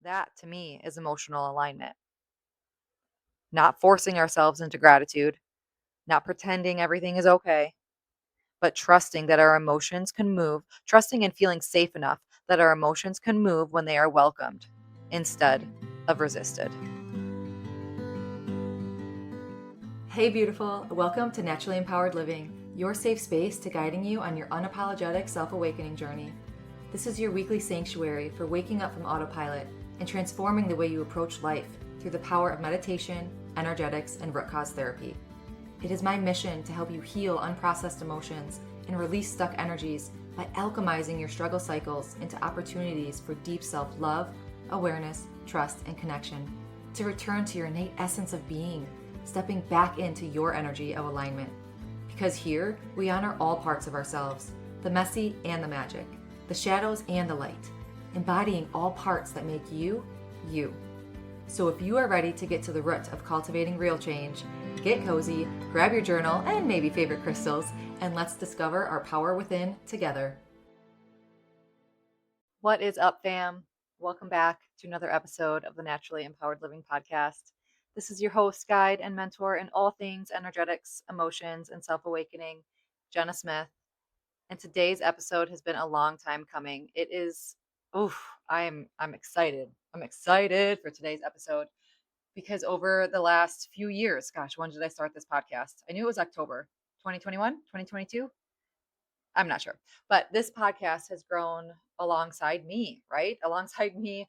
That to me is emotional alignment. Not forcing ourselves into gratitude, not pretending everything is okay, but trusting that our emotions can move, trusting and feeling safe enough that our emotions can move when they are welcomed instead of resisted. Hey, beautiful. Welcome to Naturally Empowered Living, your safe space to guiding you on your unapologetic self awakening journey. This is your weekly sanctuary for waking up from autopilot and transforming the way you approach life through the power of meditation, energetics, and root cause therapy. It is my mission to help you heal unprocessed emotions and release stuck energies by alchemizing your struggle cycles into opportunities for deep self love, awareness, trust, and connection, to return to your innate essence of being, stepping back into your energy of alignment. Because here, we honor all parts of ourselves, the messy and the magic, the shadows and the light, embodying all parts that make you, you. So if you are ready to get to the root of cultivating real change, get cozy, grab your journal and maybe favorite crystals, and let's discover our power within together. What is up, fam? Welcome back to another episode of the Naturally Empowered Living podcast. This is your host, guide, and mentor in all things energetics, emotions, and self awakening, Jenna Smith. And today's episode has been a long time coming. It is, I'm excited. I'm excited for today's episode because over the last few years, gosh, when did I start this podcast? I knew it was October 2021, 2022. I'm not sure. But this podcast has grown alongside me, right? Alongside me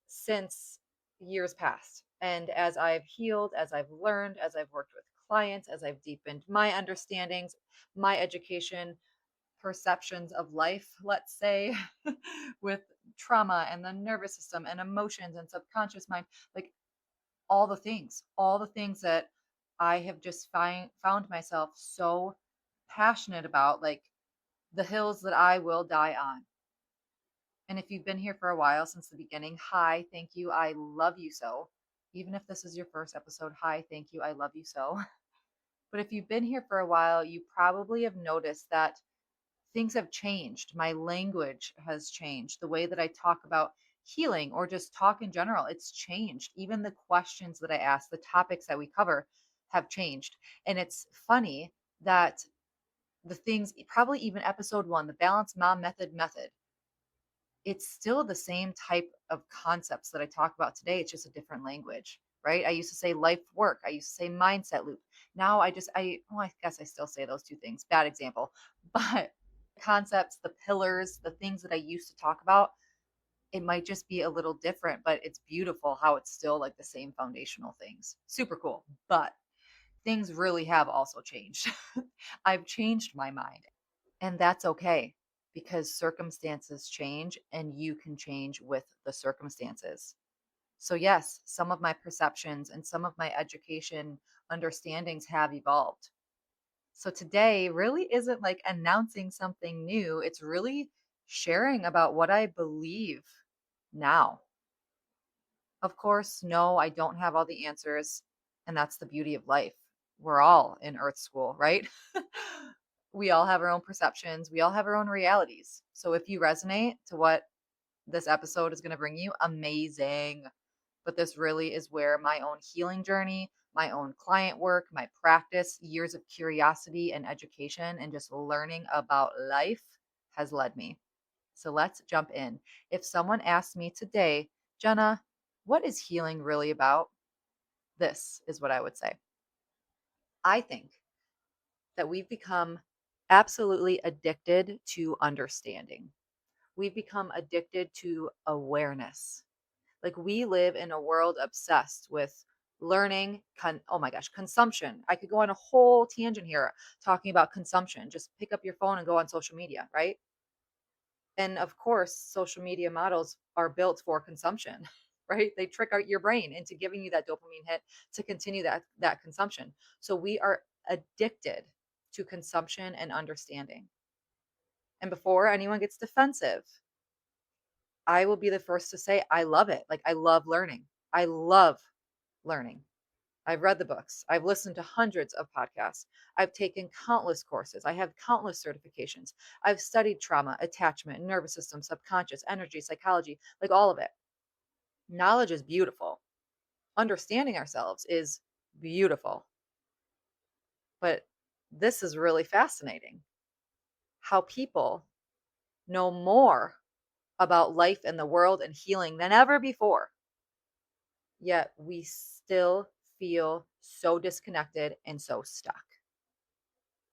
since years past. And as I've healed, as I've learned, as I've worked with clients, as I've deepened my understandings, my education, perceptions of life, let's say, with trauma and the nervous system and emotions and subconscious mind, like all the things that I have just found myself so passionate about, like the hills that I will die on. And if you've been here for a while since the beginning, hi, thank you, I love you so. Even if this is your first episode, hi, thank you, I love you so. But if you've been here for a while, you probably have noticed that things have changed. My language has changed. The way that I talk about healing or just talk in general, it's changed. Even the questions that I ask, the topics that we cover have changed. And it's funny that the things, probably even episode one, the Balanced Mom method, it's still the same type of concepts that I talk about today. It's just a different language, right? I used to say life work. I used to say mindset loop. Now I guess I still say those two things. Bad example. But concepts, the pillars, the things that I used to talk about, it might just be a little different, but it's beautiful how it's still like the same foundational things. Super cool. But things really have also changed. I've changed my mind. And that's okay because circumstances change and you can change with the circumstances. So, yes, some of my perceptions and some of my education understandings have evolved. So, today really isn't like announcing something new, it's really sharing about what I believe now. Of course, no, I don't have all the answers. And that's the beauty of life. We're all in Earth School, right? We all have our own perceptions. We all have our own realities. So if you resonate to what this episode is going to bring you, amazing. But this really is where my own healing journey, my own client work, my practice, years of curiosity and education, and just learning about life has led me. So let's jump in. If someone asked me today, Jenna, what is healing really about? This is what I would say. I think that we've become absolutely addicted to understanding. We've become addicted to awareness. Like we live in a world obsessed with learning, oh my gosh, consumption. I could go on a whole tangent here talking about consumption. Just pick up your phone and go on social media, right? And of course, social media models are built for consumption, right? They trick out your brain into giving you that dopamine hit to continue that consumption. So we are addicted to consumption and understanding. And before anyone gets defensive, I will be the first to say I love it. Like I love learning. I love learning. I've read the books. I've listened to hundreds of podcasts. I've taken countless courses. I have countless certifications. I've studied trauma, attachment, nervous system, subconscious, energy, psychology, like all of it. Knowledge is beautiful. Understanding ourselves is beautiful. But this is really fascinating how people know more about life and the world and healing than ever before. Yet we still feel so disconnected and so stuck.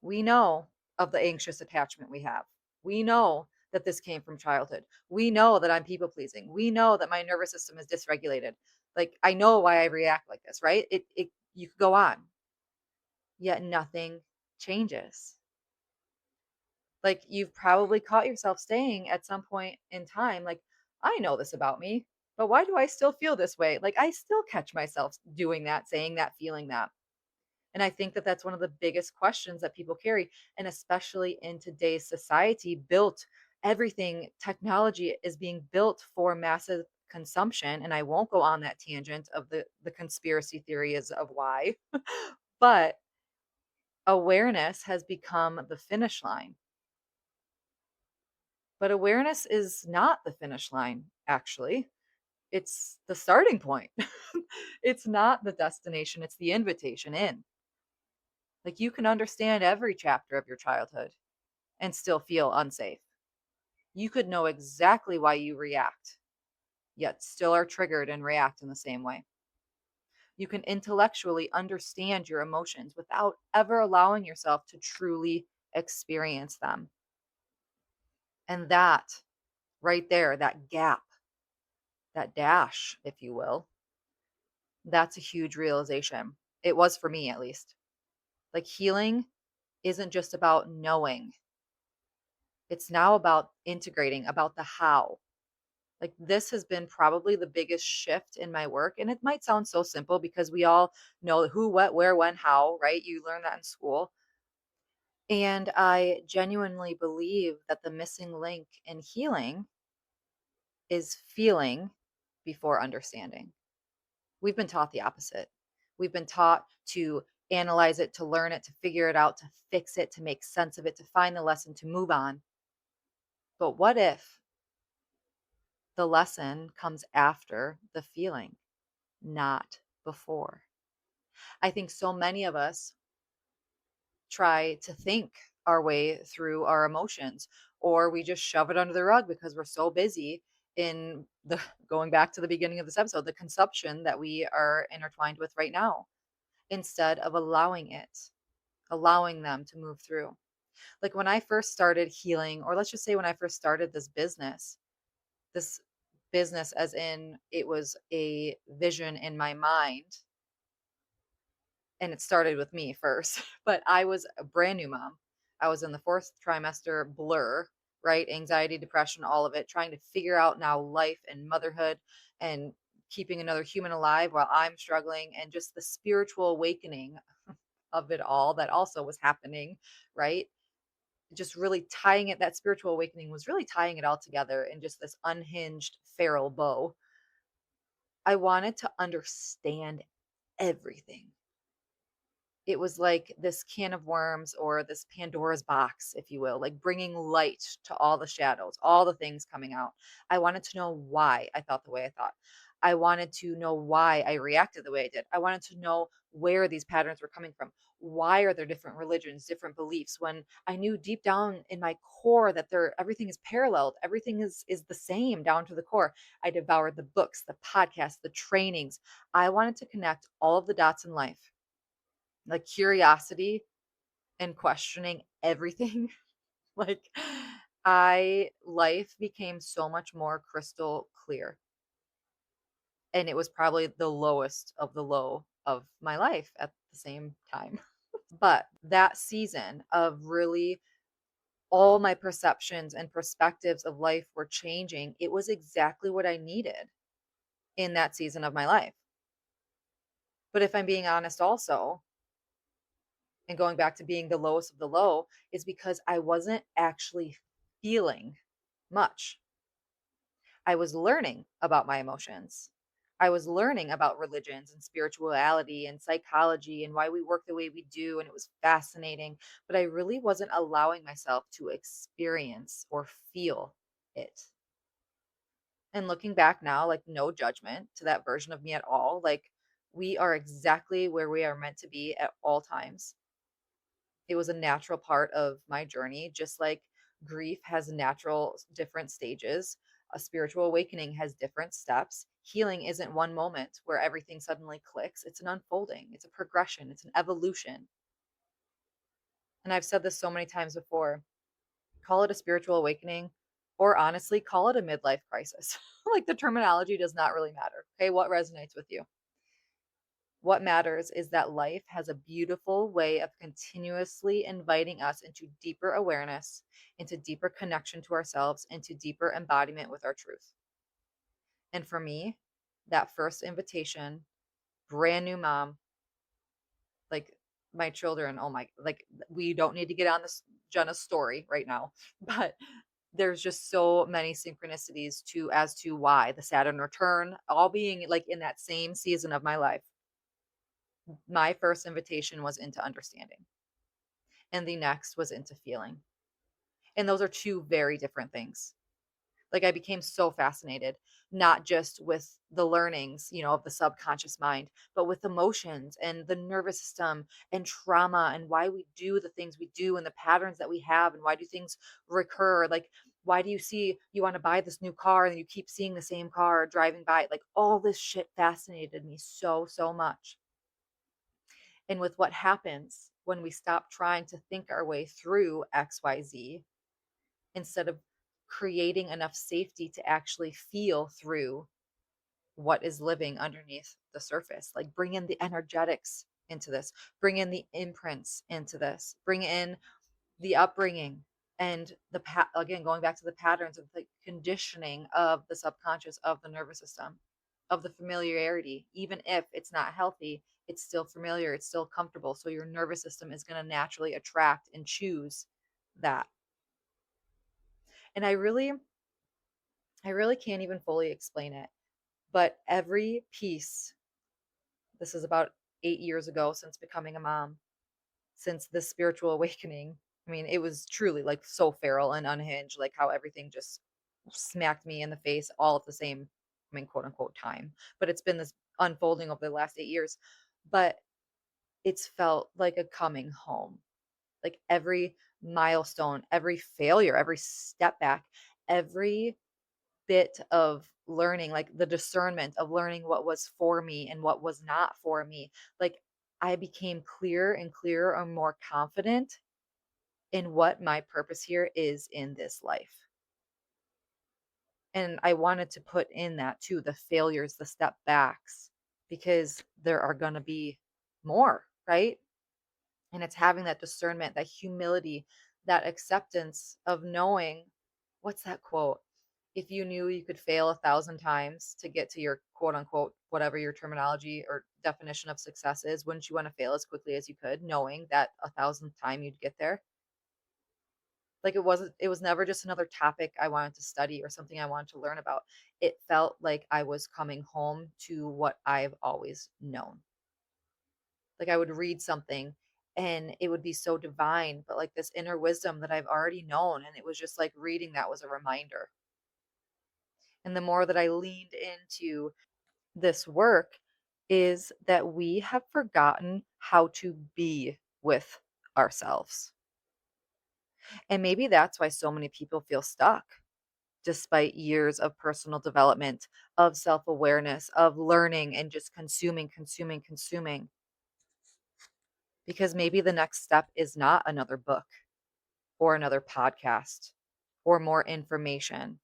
We know of the anxious attachment we have. We know that this came from childhood. We know that I'm people pleasing. We know that my nervous system is dysregulated. Like I know why I react like this, right? It you could go on. Yet nothing changes. Like you've probably caught yourself saying at some point in time like I know this about me, but why do I still feel this way? Like I still catch myself doing that, saying that, feeling that. And I think that that's one of the biggest questions that people carry. And especially in today's society, built everything, technology is being built for massive consumption. And I won't go on that tangent of the conspiracy theories of why, but awareness has become the finish line. But awareness is not the finish line, actually. It's the starting point. It's not the destination, it's the invitation in. Like you can understand every chapter of your childhood and still feel unsafe. You could know exactly why you react, yet still are triggered and react in the same way. You can intellectually understand your emotions without ever allowing yourself to truly experience them. And that right there, that gap, that dash, if you will, that's a huge realization. It was for me, at least. Like healing isn't just about knowing, it's now about integrating, about the how. Like this has been probably the biggest shift in my work. And it might sound so simple because we all know who, what, where, when, how, right? You learn that in school. And I genuinely believe that the missing link in healing is feeling before understanding. We've been taught the opposite. We've been taught to analyze it, to learn it, to figure it out, to fix it, to make sense of it, to find the lesson, to move on. But what if the lesson comes after the feeling, not before? I think so many of us try to think our way through our emotions, or we just shove it under the rug because we're so busy in the going back to the beginning of this episode, the consumption that we are intertwined with right now, instead of allowing them to move through. Like when I first started healing, or let's just say when I first started this business, as in it was a vision in my mind, and it started with me first, but I was a brand new mom. I was in the fourth trimester blur, right? Anxiety, depression, all of it, trying to figure out now life and motherhood and keeping another human alive while I'm struggling, and just the spiritual awakening of it all that also was happening, right? Just really tying it, that spiritual awakening was really tying it all together in just this unhinged feral bow. I wanted to understand everything. It was like this can of worms, or this Pandora's box, if you will, like bringing light to all the shadows, all the things coming out. I wanted to know why I thought the way I thought. I wanted to know why I reacted the way I did. I wanted to know where these patterns were coming from. Why are there different religions, different beliefs, when I knew deep down in my core that everything is paralleled, everything is the same down to the core. I devoured the books, the podcasts, the trainings. I wanted to connect all of the dots in life, like curiosity and questioning everything. Like I life became so much more crystal clear. And it was probably the lowest of the low of my life at the same time. But that season of really all my perceptions and perspectives of life were changing. It was exactly what I needed in that season of my life. But if I'm being honest also, and going back to being the lowest of the low, is because I wasn't actually feeling much. I was learning about my emotions. I was learning about religions and spirituality and psychology and why we work the way we do. And it was fascinating. But I really wasn't allowing myself to experience or feel it. And looking back now, like, no judgment to that version of me at all. Like, we are exactly where we are meant to be at all times. It was a natural part of my journey, just like grief has natural different stages. A spiritual awakening has different steps. Healing isn't one moment where everything suddenly clicks. It's an unfolding, it's a progression, it's an evolution. And I've said this so many times before, call it a spiritual awakening, or honestly, call it a midlife crisis. Like, the terminology does not really matter. Okay, what resonates with you? What matters is that life has a beautiful way of continuously inviting us into deeper awareness, into deeper connection to ourselves, into deeper embodiment with our truth. And for me, that first invitation, brand new mom, like, my children, oh my, like, we don't need to get on this Jenna's story right now, but there's just so many synchronicities to as to why the Saturn return, all being like in that same season of my life. My first invitation was into understanding, and the next was into feeling. And those are two very different things. Like, I became so fascinated, not just with the learnings, of the subconscious mind, but with emotions and the nervous system and trauma and why we do the things we do and the patterns that we have and why do things recur. Like, why do you see you want to buy this new car and you keep seeing the same car driving by? Like, all this shit fascinated me so, so much. And with what happens when we stop trying to think our way through XYZ, instead of creating enough safety to actually feel through what is living underneath the surface. Like, bring in the energetics into this, bring in the imprints into this, bring in the upbringing and again, going back to the patterns of the conditioning of the subconscious, of the nervous system, of the familiarity. Even if it's not healthy, it's still familiar, it's still comfortable, so your nervous system is going to naturally attract and choose that. And I really can't even fully explain it, but every piece, this is about 8 years ago since becoming a mom, since this spiritual awakening. I mean, it was truly like so feral and unhinged, like how everything just smacked me in the face all at the same, I mean, quote unquote time. But it's been this unfolding over the last 8 years. But it's felt like a coming home. Like, every milestone, every failure, every step back, every bit of learning, like the discernment of learning what was for me and what was not for me. Like, I became clearer and clearer and more confident in what my purpose here is in this life. And I wanted to put in that too, the failures, the step backs, because there are going to be more, right? And it's having that discernment, that humility, that acceptance of knowing, what's that quote? If you knew you could fail 1,000 times to get to your quote unquote, whatever your terminology or definition of success is, wouldn't you want to fail as quickly as you could, knowing that 1,000th time you'd get there? Like, it was never just another topic I wanted to study or something I wanted to learn about. It felt like I was coming home to what I've always known. Like, I would read something and it would be so divine, but like this inner wisdom that I've already known. And it was just like reading that was a reminder. And the more that I leaned into this work, is that we have forgotten how to be with ourselves. And maybe that's why so many people feel stuck despite years of personal development, of self awareness, of learning and just consuming, consuming, consuming. Because maybe the next step is not another book or another podcast or more information.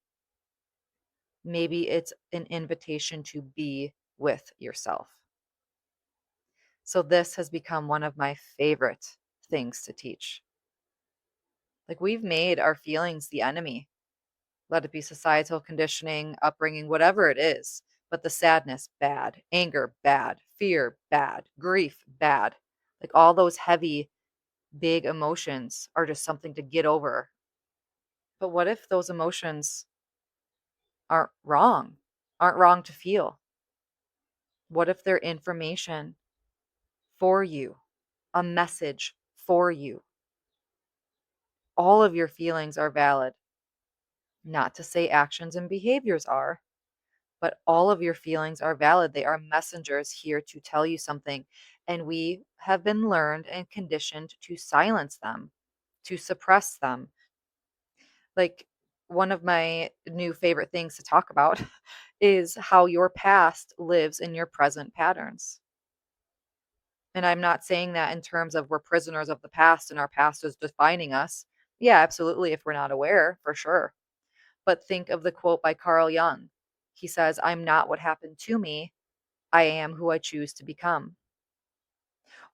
Maybe it's an invitation to be with yourself. So, this has become one of my favorite things to teach. Like, we've made our feelings the enemy. Let it be societal conditioning, upbringing, whatever it is. But the sadness, bad. Anger, bad. Fear, bad. Grief, bad. Like, all those heavy, big emotions are just something to get over. But what if those emotions aren't wrong? Aren't wrong to feel? What if they're information for you? A message for you? All of your feelings are valid. Not to say actions and behaviors are. But all of your feelings are valid. They are messengers here to tell you something. And we have been learned and conditioned to silence them, to suppress them. Like, one of my new favorite things to talk about is how your past lives in your present patterns. And I'm not saying that in terms of we're prisoners of the past and our past is defining us. Yeah, absolutely, if we're not aware, for sure. But think of the quote by Carl Jung. He says, "I'm not what happened to me, I am who I choose to become."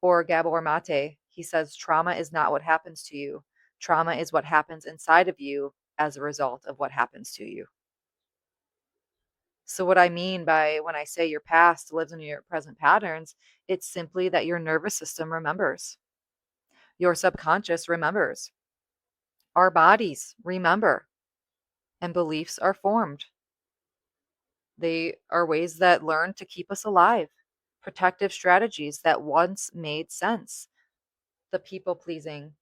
Or Gabor Mate, he says, "Trauma is not what happens to you. Trauma is what happens inside of you as a result of what happens to you." So, what I mean by when I say your past lives in your present patterns, it's simply that your nervous system remembers, your subconscious remembers, our bodies remember, and beliefs are formed. They are ways that learn to keep us alive, protective strategies that once made sense. The people pleasing,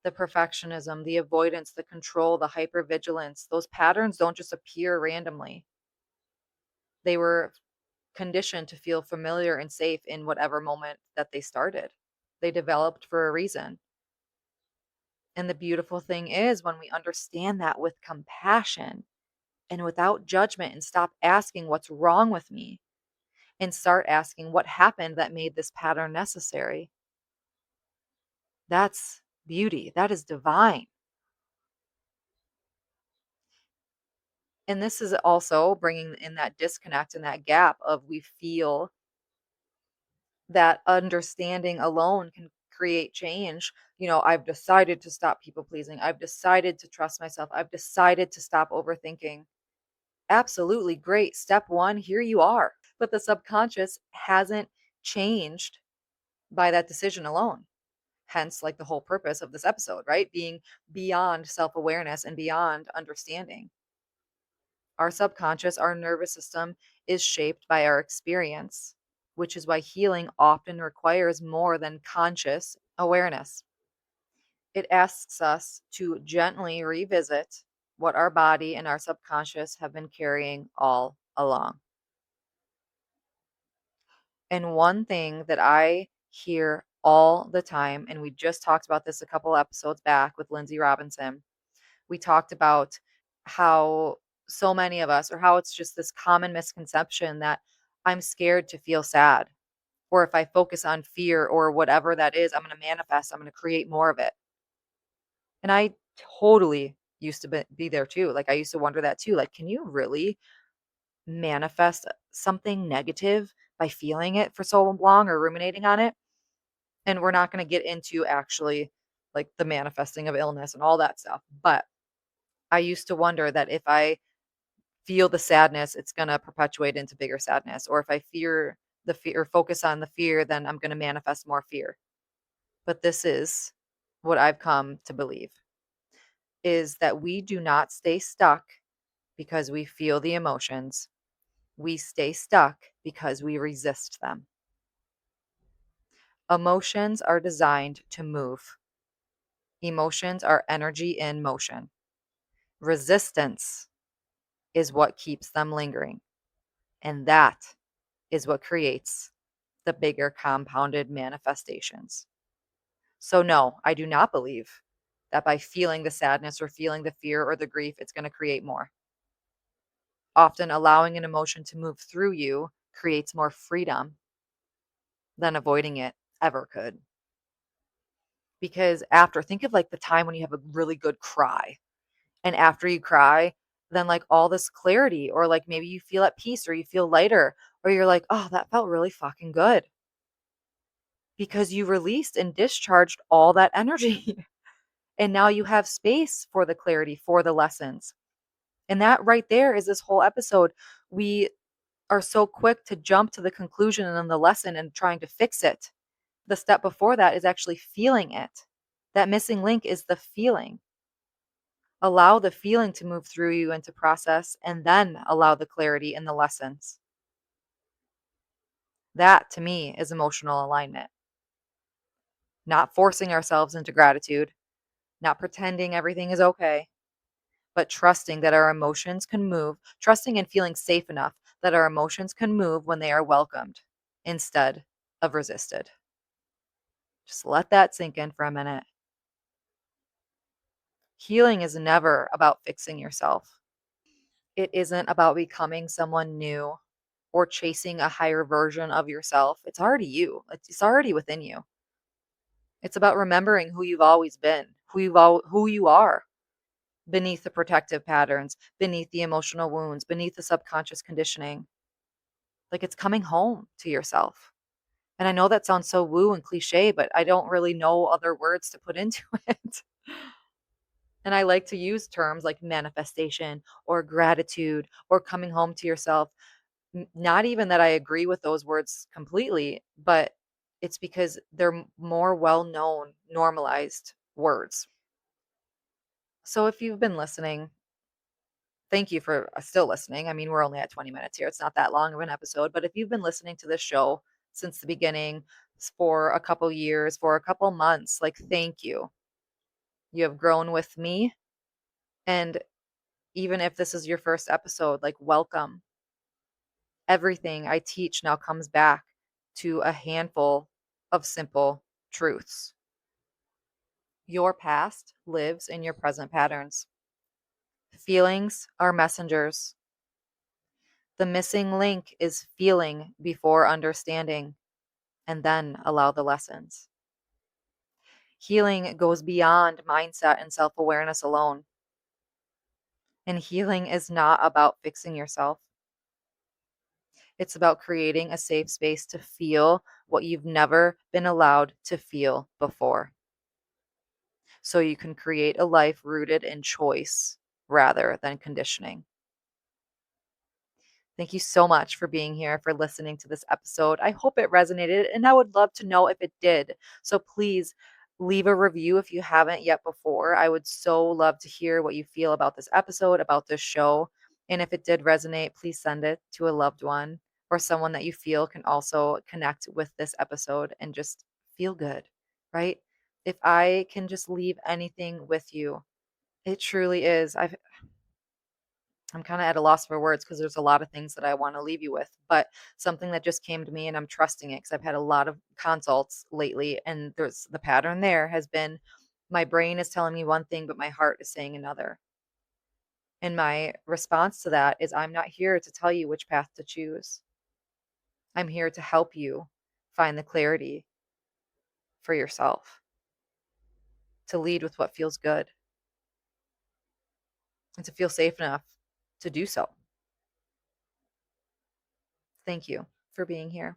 the perfectionism, the avoidance, the control, the hypervigilance, those patterns don't just appear randomly. They were conditioned to feel familiar and safe in whatever moment that they started. They developed for a reason. And the beautiful thing is when we understand that with compassion and without judgment and stop asking what's wrong with me and start asking what happened that made this pattern necessary. That's beauty. That is divine. And this is also bringing in that disconnect and that gap of we feel that understanding alone can create change. I've decided to stop people pleasing. I've decided to trust myself. I've decided to stop overthinking. Absolutely great. Step one, here you are. But the subconscious hasn't changed by that decision alone. Hence, like the whole purpose of this episode, right? Being beyond self awareness and beyond understanding. Our subconscious, our nervous system is shaped by our experience, which is why healing often requires more than conscious awareness. It asks us to gently revisit what our body and our subconscious have been carrying all along. And one thing that I hear all the time, and we just talked about this a couple episodes back with Lindsay Robinson, we talked about how so many of us, or how it's just this common misconception that I'm scared to feel sad. Or if I focus on fear or whatever that is, I'm going to manifest, I'm going to create more of it. And I totally used to be there too. Like, I used to wonder that too. Like, can you really manifest something negative by feeling it for so long or ruminating on it? And we're not going to get into actually like the manifesting of illness and all that stuff. But I used to wonder that if I feel the sadness, it's going to perpetuate into bigger sadness. Or if I fear the fear or focus on the fear, then I'm going to manifest more fear. But this is what I've come to believe is that we do not stay stuck because we feel the emotions. We stay stuck because we resist them. Emotions are designed to move. Emotions are energy in motion. Resistance is what keeps them lingering. And that is what creates the bigger compounded manifestations. So, no, I do not believe that by feeling the sadness or feeling the fear or the grief, it's going to create more. Often, allowing an emotion to move through you creates more freedom than avoiding it ever could. Because think of like the time when you have a really good cry, and after you cry, then like all this clarity, or like maybe you feel at peace or you feel lighter, or you're like, oh, that felt really fucking good because you released and discharged all that energy. And now you have space for the clarity, for the lessons. And that right there is this whole episode. We are so quick to jump to the conclusion and then the lesson and trying to fix it. The step before that is actually feeling it. That missing link is the feeling. Allow the feeling to move through you and to process, and then allow the clarity and the lessons. That to me is emotional alignment. Not forcing ourselves into gratitude, not pretending everything is okay, but trusting that our emotions can move, trusting and feeling safe enough that our emotions can move when they are welcomed instead of resisted. Just let that sink in for a minute. Healing is never about fixing yourself. It isn't about becoming someone new or chasing a higher version of yourself. It's already you. It's already within you. It's about remembering who you've always been, who you are beneath the protective patterns, beneath the emotional wounds, beneath the subconscious conditioning. Like it's coming home to yourself. And I know that sounds so woo and cliche, but I don't really know other words to put into it. And I like to use terms like manifestation or gratitude or coming home to yourself. Not even that I agree with those words completely, but it's because they're more well known, normalized words. So if you've been listening, thank you for still listening. I mean, we're only at 20 minutes here. It's not that long of an episode, but if you've been listening to this show since the beginning for a couple years, for a couple months, like thank you. You have grown with me. And even if this is your first episode, like welcome. Everything I teach now comes back to a handful of simple truths. Your past lives in your present patterns. Feelings are messengers. The missing link is feeling before understanding, and then allow the lessons. Healing goes beyond mindset and self awareness alone. And healing is not about fixing yourself. It's about creating a safe space to feel what you've never been allowed to feel before. So you can create a life rooted in choice rather than conditioning. Thank you so much for being here, for listening to this episode. I hope it resonated, and I would love to know if it did. So please leave a review if you haven't yet before. I would so love to hear what you feel about this episode, about this show. And if it did resonate, please send it to a loved one or someone that you feel can also connect with this episode and just feel good, right? If I can just leave anything with you, it truly is. I'm kind of at a loss for words because there's a lot of things that I want to leave you with, but something that just came to me and I'm trusting it because I've had a lot of consults lately, and there's the pattern there has been my brain is telling me one thing, but my heart is saying another. And my response to that is I'm not here to tell you which path to choose. I'm here to help you find the clarity for yourself, to lead with what feels good, and to feel safe enough to do so. Thank you for being here.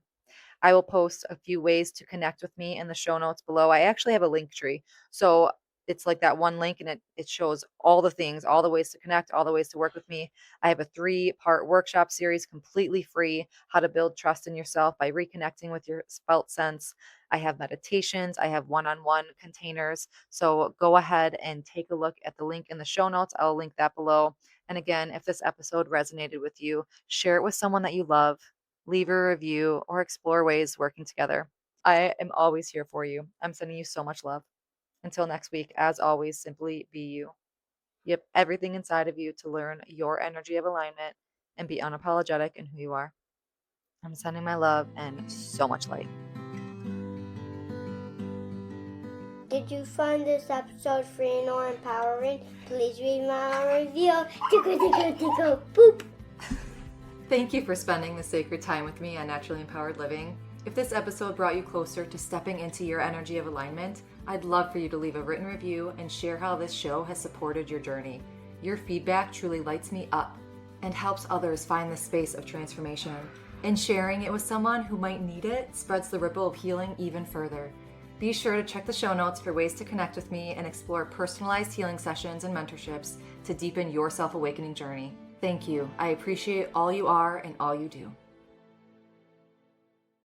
I will post a few ways to connect with me in the show notes below. I actually have a link tree. So it's like that one link and it shows all the things, all the ways to connect, all the ways to work with me. I have a 3-part workshop series completely free, how to build trust in yourself by reconnecting with your felt sense. I have meditations, I have one-on-one containers. So go ahead and take a look at the link in the show notes. I'll link that below. And again, if this episode resonated with you, share it with someone that you love. Leave a review, or explore ways working together. I am always here for you. I'm sending you so much love. Until next week, as always, simply be you. You have everything inside of you to learn your energy of alignment and be unapologetic in who you are. I'm sending my love and so much light. Did you find this episode free or empowering? Please read my review. Tickle, tickle, tickle, boop. Thank you for spending the sacred time with me on Naturally Empowered Living. If this episode brought you closer to stepping into your energy of alignment, I'd love for you to leave a written review and share how this show has supported your journey. Your feedback truly lights me up and helps others find the space of transformation. And sharing it with someone who might need it spreads the ripple of healing even further. Be sure to check the show notes for ways to connect with me and explore personalized healing sessions and mentorships to deepen your self-awakening journey. Thank you. I appreciate all you are and all you do.